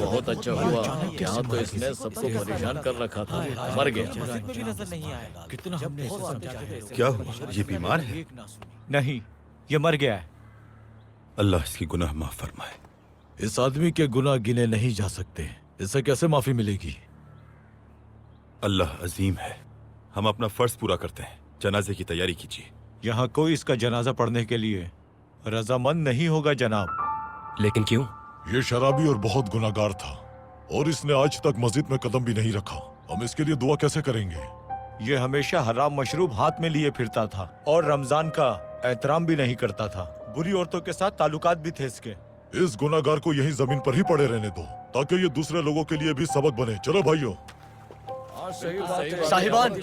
बहुत अच्छा हुआ। यहाँ तो इसने सबको परेशान कर रखा था, मर गया। क्या हुआ? ये बीमार है? नहीं, ये मर गया है। अल्लाह इसकी गुनाह माफ फरमाए। इस आदमी के गुनाह गिने नहीं जा सकते, इससे कैसे माफी मिलेगी? अल्लाह अजीम है। हम अपना फर्ज पूरा करते हैं। जनाजे की तैयारी कीजिए। यहाँ कोई इसका जनाजा पढ़ने के लिए रजामंद नहीं होगा जनाब। लेकिन क्यों? ये शराबी और बहुत गुनाहगार था और इसने आज तक मस्जिद में कदम भी नहीं रखा। हम इसके लिए दुआ कैसे करेंगे? ये हमेशा हराम मशरूब हाथ में लिए फिरता था और रमजान का एहतराम भी नहीं करता था। बुरी औरतों के साथ ताल्लुकात भी थे इसके। इस गुनाहगार को यहीं जमीन पर ही पड़े रहने दो ताकि ये दूसरे लोगों के लिए भी सबक बने। चलो भाइयों। साहिबान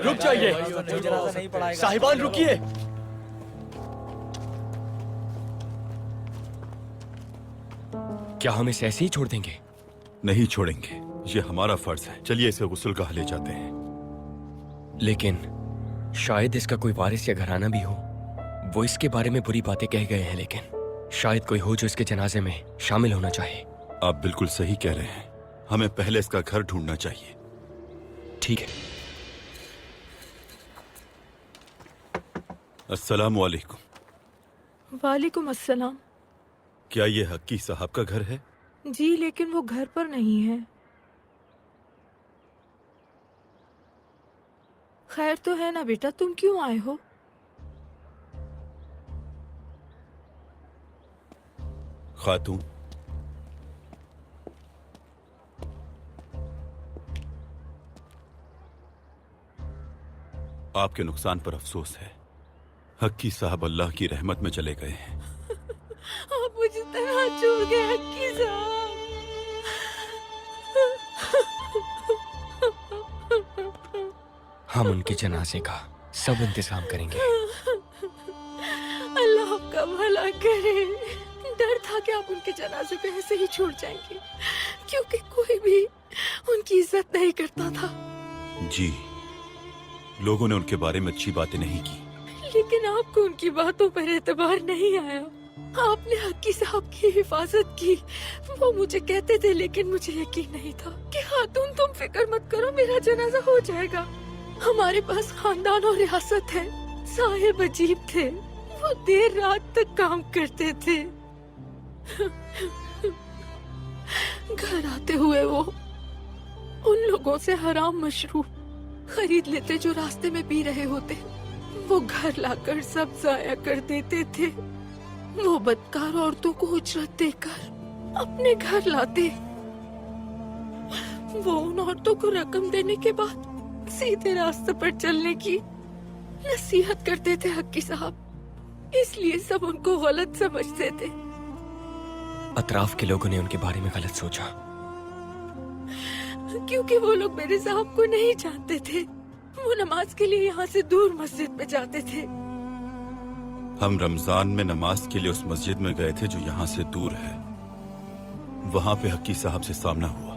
रुक जाइए, साहिबान रुकिए। क्या हम इसे ऐसे ही छोड़ देंगे? नहीं छोड़ेंगे, ये हमारा फर्ज है। चलिए इसे गुस्लगाह ले जाते हैं। लेकिन शायद इसका कोई वारिस या घराना भी हो। वो इसके बारे में बुरी बातें कह गए हैं, लेकिन शायद कोई हो जो इसके जनाजे में शामिल होना चाहे। आप बिल्कुल सही कह रहे हैं। हमें पहले इसका घर ढूंढना चाहिए। ठीक है। अस्सलामु अलैकुम। वालेकुम अस्सलाम। क्या ये हक्की साहब का घर है? जी, लेकिन वो घर पर नहीं है। खैर तो है ना बेटा, तुम क्यों आए हो? खातून, आपके नुकसान पर अफसोस है। हक्की साहब अल्लाह की रहमत में चले गए हैं। आप मुझे तरह छोड़ गए हक्की साहब। हम उनके जनाजे का सब इंतजाम करेंगे। अल्लाह आपका भला करे। डर था कि आप उनके जनाजे पे ऐसे ही छूट जाएंगे, क्योंकि कोई भी उनकी इज्जत नहीं करता था। जी, लोगों ने उनके बारे में अच्छी बातें नहीं की। लेकिन आपको उनकी बातों पर एतबार नहीं आया। आपने हक्की साहब की हिफाजत की। वो मुझे कहते थे, लेकिन मुझे यकीन नहीं था कि खातून तुम फिक्र मत करो, मेरा जनाजा हो जाएगा। हमारे पास खानदान और रियासत है। साहिब अजीब थे, वो देर रात तक काम करते थे। घर आते हुए वो उन लोगों से हराम मशरूब खरीद लेते जो रास्ते में पी रहे होते। वो घर लाकर सब जाया कर देते थे। वो बदकार औरतों को उजरत देकर अपने घर लाते। वो उन औरतों को रकम देने के बाद सीधे रास्ते पर चलने की नसीहत करते थे हक्की साहब। इसलिए सब उनको गलत समझते थे। अतराफ के लोगों ने उनके बारे में गलत सोचा। क्योंकि वो लोग मेरे साहब को नहीं जानते थे। वो नमाज के लिए यहाँ से दूर मस्जिद में जाते थे। हम रमजान में नमाज के लिए उस मस्जिद में गए थे जो यहाँ से दूर है। वहां पे हक्की साहब से सामना हुआ।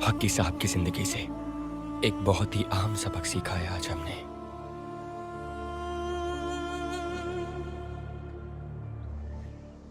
हक्की साहब की जिंदगी से एक बहुत ही अहम सबक सीखा है आज हमने।